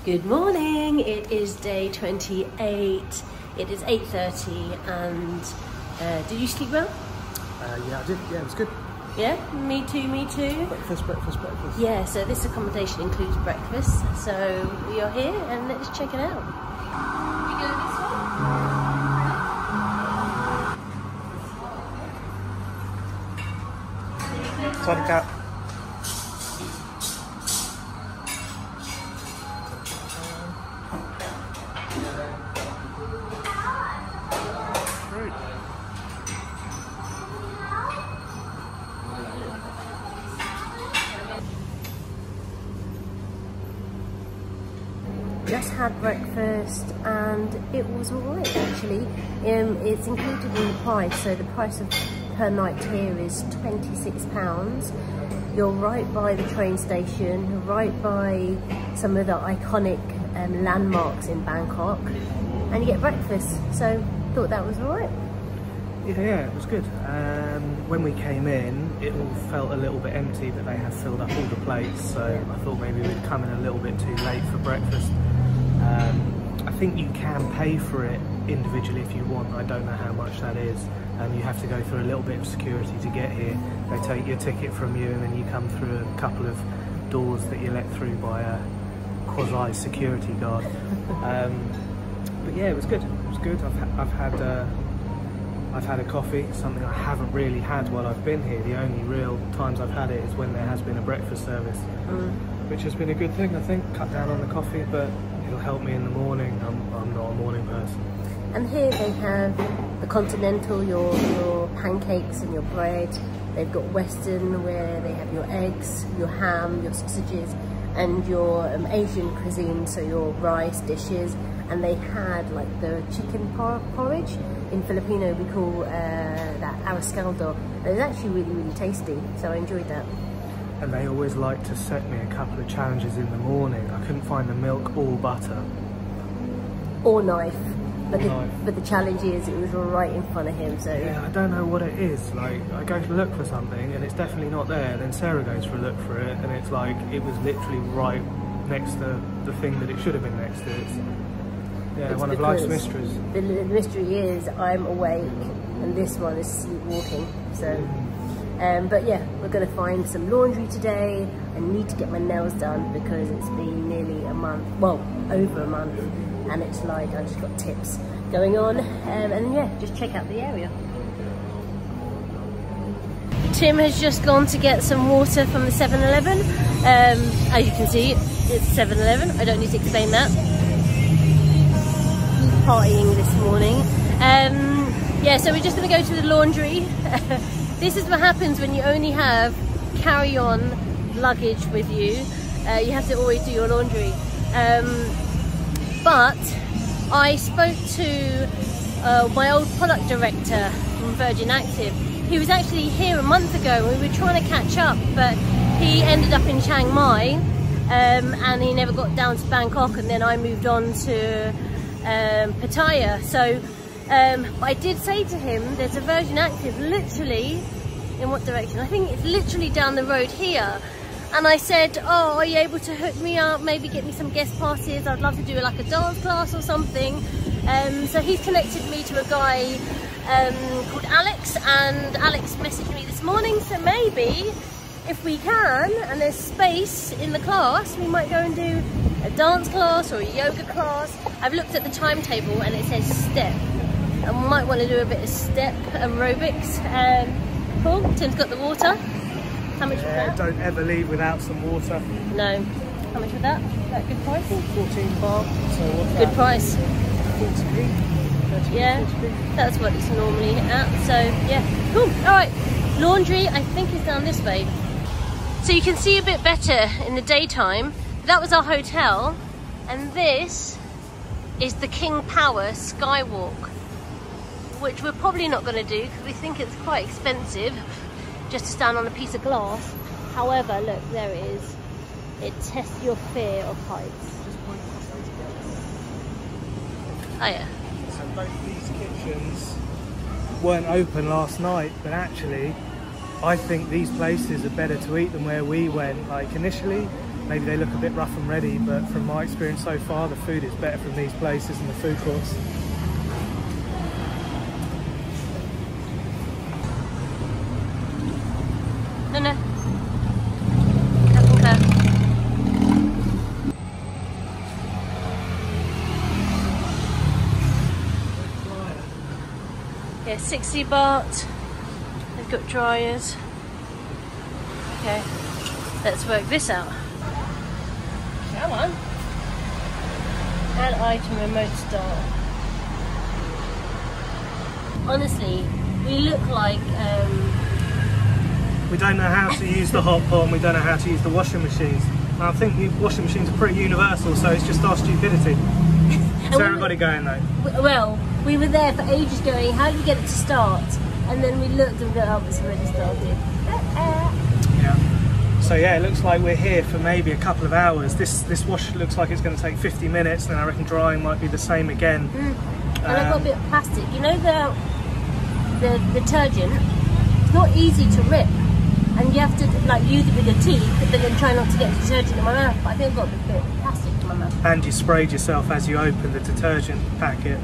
Good morning, it is day 28, it is 8:30 and did you sleep well? Yeah, I did, yeah, it was good. Yeah, me too, me too. Breakfast. Yeah, so this accommodation includes breakfast, so we are here and let's check it out. We go this way? Time to cut. Just had breakfast and it was alright actually. It's included in the price, so the price per night here is £26. You're right by the train station, right by some of the iconic landmarks in Bangkok, and you get breakfast, so thought that was alright. Yeah, it was good. When we came in, it all felt a little bit empty, but they have filled up all the plates, so I thought maybe we'd come in a little bit too late for breakfast. I think you can pay for it individually if you want. I don't know how much that is. You have to go through a little bit of security to get here. They take your ticket from you and then you come through a couple of doors that you're let through by a quasi-security guard. But yeah, it was good. It was good. I've had a coffee, something I haven't really had while I've been here. The only real times I've had it is when there has been a breakfast service, which has been a good thing, I think. Cut down on the coffee, but it'll help me in the morning. I'm not a morning person. And here they have the continental, your pancakes and your bread. They've got Western where they have your eggs, your ham, your sausages, and your Asian cuisine, so your rice dishes. And they had like the chicken porridge. In Filipino we call that arroz caldo. It was actually really, really tasty, so I enjoyed that. And they always like to set me a couple of challenges in the morning. I couldn't find the milk or butter. Or knife. But the challenge is it was right in front of him, so... Yeah, I don't know what it is. Like, I go to look for something and it's definitely not there. Then Sarah goes for a look for it and it's like, it was literally right next to the thing that it should have been next to. It's one of life's mysteries. The mystery is I'm awake and this one is sleepwalking, so... but yeah, we're going to find some laundry today. I need to get my nails done because it's been nearly a month, well, over a month, and it's like I just got tips going on, and yeah, just check out the area. Tim has just gone to get some water from the 7-Eleven. As you can see, it's 7-Eleven. I don't need to explain that. Partying this morning. Yeah, so we're just going to go to the laundry. This is what happens when you only have carry-on luggage with you. You have to always do your laundry. But I spoke to my old product director from Virgin Active. He was actually here a month ago. We were trying to catch up, but he ended up in Chiang Mai and he never got down to Bangkok, and then I moved on to Pattaya. So I did say to him, there's a Virgin Active literally, in what direction? I think it's literally down the road here. And I said, oh, are you able to hook me up, maybe get me some guest passes? I'd love to do like a dance class or something. So he's connected me to a guy called Alex, and Alex messaged me this morning, so maybe if we can, and there's space in the class, we might go and do a dance class or a yoga class. I've looked at the timetable and it says step. I might want to do a bit of step aerobics. Cool, Tim's got the water. How much was that? Don't ever leave without some water. No. How much was that? Is that a good price? 14 baht. So what's good that? Price. 40p. Yeah, 40p. That's what it's normally at. So yeah, cool. All right, laundry I think is down this way. So you can see a bit better in the daytime. That was our hotel, and this is the King Power Skywalk, which we're probably not going to do because we think it's quite expensive just to stand on a piece of glass. However, look, there it is. It tests your fear of heights. Oh yeah. So both these kitchens weren't open last night, but actually I think these places are better to eat than where we went. Like initially maybe they look a bit rough and ready, but from my experience so far, the food is better from these places and the food courts. No. Yeah, 60 baht. They've got dryers. Okay, let's work this out. Come on. Add item remote start. Honestly, we look like we don't know how to use the hot pot and we don't know how to use the washing machines. And I think the washing machines are pretty universal, so it's just our stupidity. So everybody going though? Well, we were there for ages going, how do we get it to start? And then we looked and go, oh, it's already started. Yeah. So yeah, it looks like we're here for maybe a couple of hours. This wash looks like it's going to take 50 minutes, and I reckon drying might be the same again. And I've got a bit of plastic. You know the detergent? It's not easy to rip. And you have to like use it with your teeth, but then try not to get detergent in my mouth. But I think I've got a bit of plastic in my mouth. And you sprayed yourself as you opened the detergent packet.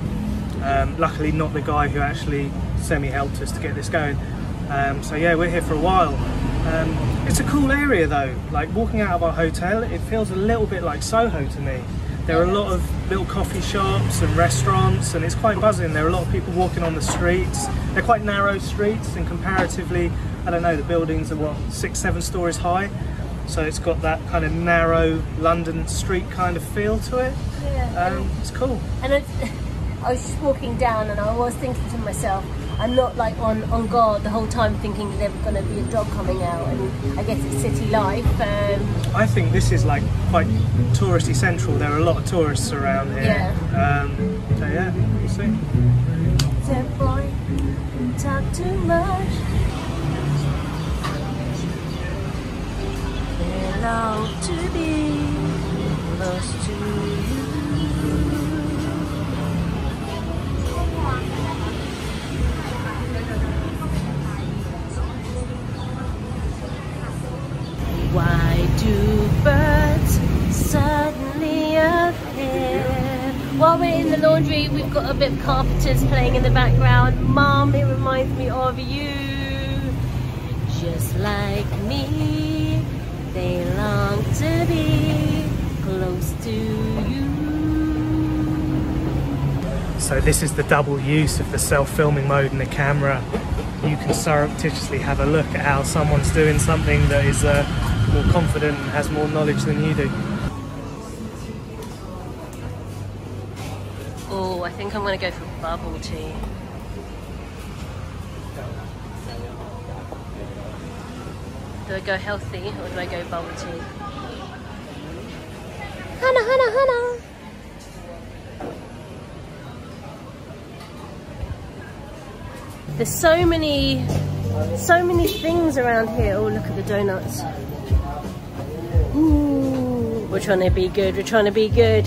Luckily not the guy who actually semi-helped us to get this going. So yeah, we're here for a while. It's a cool area though. Like walking out of our hotel, it feels a little bit like Soho to me. There are a lot of little coffee shops and restaurants, and it's quite buzzing. There are a lot of people walking on the streets. They're quite narrow streets, and comparatively, I don't know, the buildings are what, 6-7 stories high, so it's got that kind of narrow London street kind of feel to it. Yeah, it's cool. And I was just walking down, and I was thinking to myself, I'm not like on guard the whole time thinking there's going to be a dog coming out, and I guess it's city life. I think this is like quite touristy central. There are a lot of tourists around here. Yeah. So yeah, we'll see. So boy, talk too much. They long to be close to you. Why do birds suddenly appear? While we're in the laundry, we've got a bit of carpenters playing in the background. Mum, it reminds me of you. Just like me, they long to be close to you. So this is the double use of the self-filming mode in the camera. You can surreptitiously have a look at how someone's doing something that is more confident and has more knowledge than you do. Oh, I think I'm going to go for bubble tea. Do I go healthy or do I go bubble tea? Hannah, Hannah, Hannah! There's so many things around here. Oh, look at the donuts. Ooh, we're trying to be good,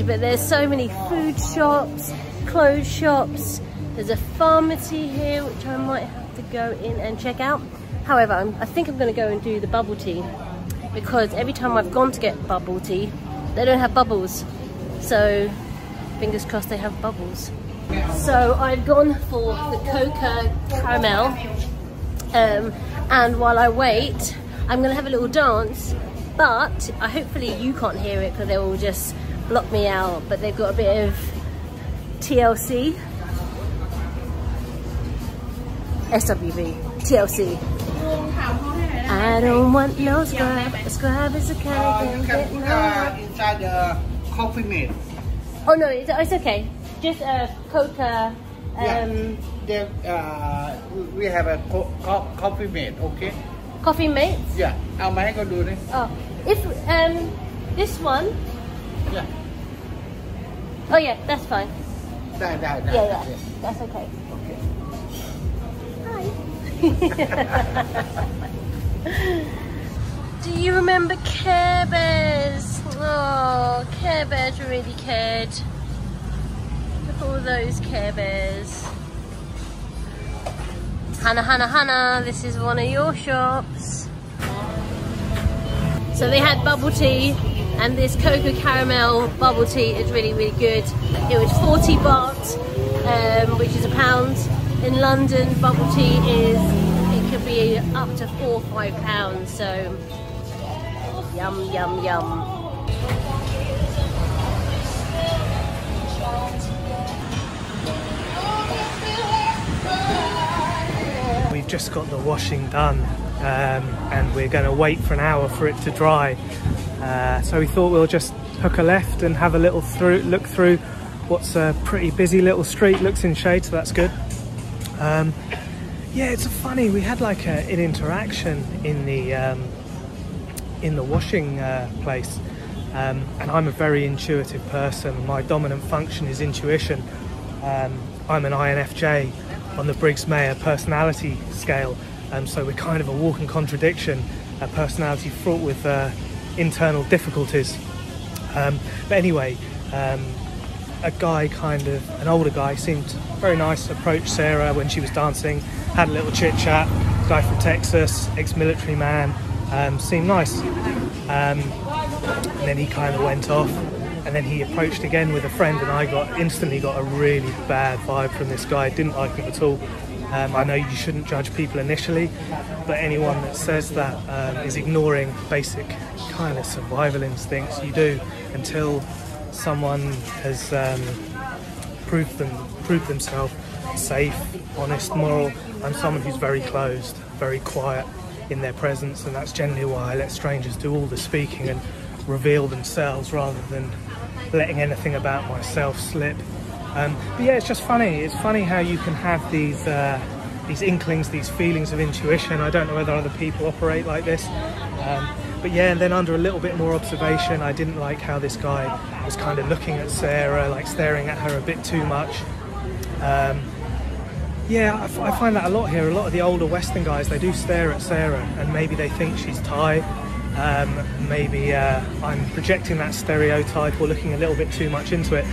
but there's so many food shops, clothes shops. There's a pharmacy here, which I might have to go in and check out. However, I think I'm going to go and do the bubble tea, because every time I've gone to get bubble tea, they don't have bubbles. So, fingers crossed they have bubbles. So I've gone for the coca caramel, and while I wait, I'm going to have a little dance, but hopefully you can't hear it because they will just block me out. But they've got a bit of TLC, SWV, TLC. I don't want no scrub. A scrub is a kind of thing that inside the coffee mate. Oh no, it's okay. Just coca. We have a coffee mate, okay? Coffee mates? Yeah. I'll make you do this. Oh, if this one. Yeah. Oh yeah, that's fine. Yeah, that's okay. Okay. Hi. Do you remember Care Bears? Oh, Care Bears really cared. Look at all those Care Bears. Hannah, Hannah, Hannah, this is one of your shops. So they had bubble tea, and this cocoa caramel bubble tea is really good. It was 40 baht, which is £1. In London, bubble tea it could be up to £4 or £5, so yum yum yum. We've just got the washing done, and we're going to wait for an hour for it to dry. So we thought we'll just hook a left and have a little look through what's a pretty busy little street. Looks in shade, so that's good. Yeah, it's funny. We had like an interaction in the washing place, and I'm a very intuitive person. My dominant function is intuition. I'm an INFJ on the Briggs-Meyer personality scale, so we're kind of a walking contradiction, a personality fraught with internal difficulties. But anyway, a guy, an older guy, seemed very nice, approached Sarah when she was dancing, had a little chit chat. Guy from Texas, ex-military man, seemed nice. And then he kind of went off, and then he approached again with a friend, and I instantly got a really bad vibe from this guy. Didn't like him at all. I know you shouldn't judge people initially, but anyone that says that is ignoring basic kind of survival instincts. You do until someone has proved themselves safe, honest, moral. I'm someone who's very closed, very quiet in their presence, and that's generally why I let strangers do all the speaking and reveal themselves rather than letting anything about myself slip. But yeah, it's just funny. It's funny how you can have these inklings, these feelings of intuition. I don't know whether other people operate like this. But yeah, and then under a little bit more observation, I didn't like how this guy was kind of looking at Sarah, like staring at her a bit too much. Yeah, I find that a lot here. A lot of the older Western guys, they do stare at Sarah, and maybe they think she's Thai. Maybe I'm projecting that stereotype or looking a little bit too much into it.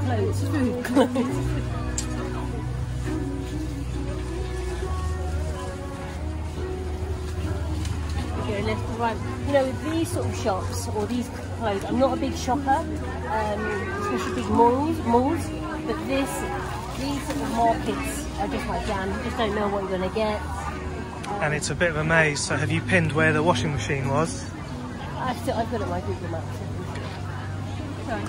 Clothes. Go left and right. You know, with these sort of shops or these clothes, I'm not a big shopper, especially big malls. But these sort of markets are just like jam. You just don't know what you're going to get. And it's a bit of a maze. So have you pinned where the washing machine was? I've got it on my Google Maps. Sorry.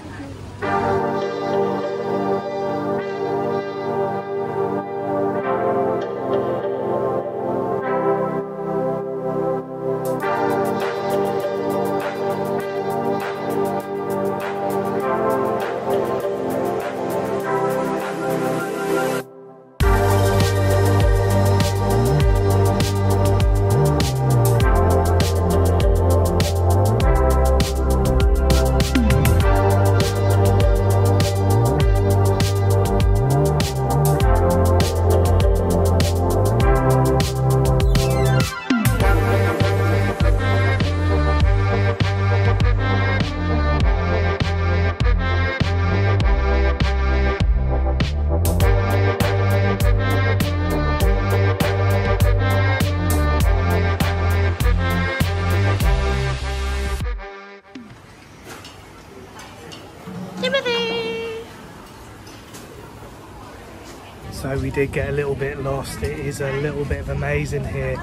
So we did get a little bit lost. It is a little bit of a maze in here.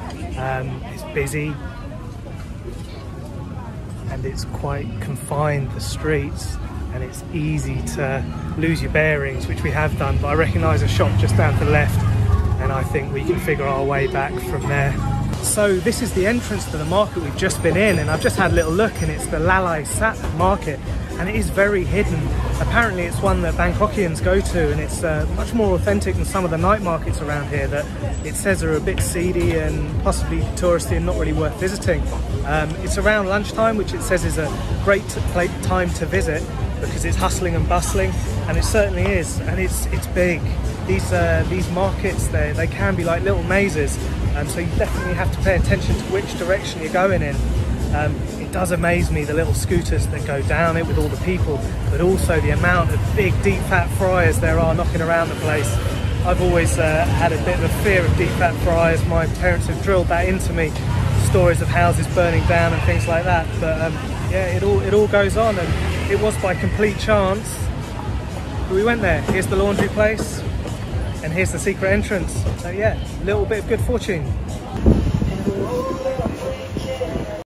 It's busy and it's quite confined, the streets, and it's easy to lose your bearings, which we have done, but I recognise a shop just down to the left and I think we can figure our way back from there. So this is the entrance to the market we've just been in, and I've just had a little look, and it's the Lalai Sap Market, and it is very hidden. Apparently it's one that Bangkokians go to, and it's much more authentic than some of the night markets around here that it says are a bit seedy and possibly touristy and not really worth visiting. It's around lunchtime, which it says is a great time to visit because it's hustling and bustling, and it certainly is, and it's big. These markets, they can be like little mazes, so you definitely have to pay attention to which direction you're going in. It does amaze me, the little scooters that go down it with all the people, but also the amount of big deep fat fryers there are knocking around the place. I've always had a bit of a fear of deep fat fryers. My parents have drilled that into me, stories of houses burning down and things like that. But yeah, it all goes on, and it was by complete chance we went there. Here's the laundry place, and here's the secret entrance. So yeah, a little bit of good fortune.